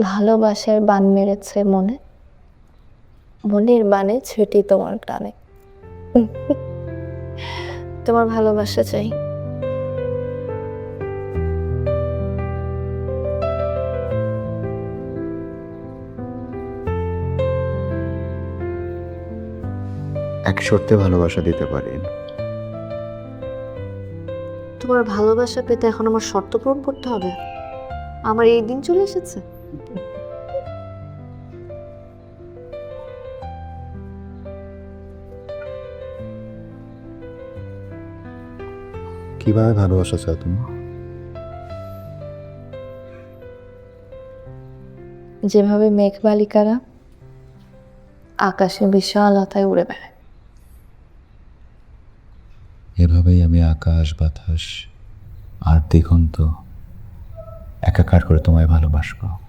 ভালোবাসার বান মেরেছে মনে, মনের বানে ছুটি তোমার টানে। তোমার ভালোবাসা চাই। এক শর্তে ভালোবাসা দিতে পারি। তোমার ভালোবাসা পেতে এখন আমার শর্ত পূরণ করতে হবে? আমার এই দিন চলে এসেছে। কিভাবে ভালোবাসা চাও তুমি? যেভাবে মেঘবালিকারা আকাশে বিশালতায় উড়ে বেড়ায়। এভাবেই আমি আকাশ বাতাস আর দিগন্ত একাকার করে তোমায় ভালোবাসবো।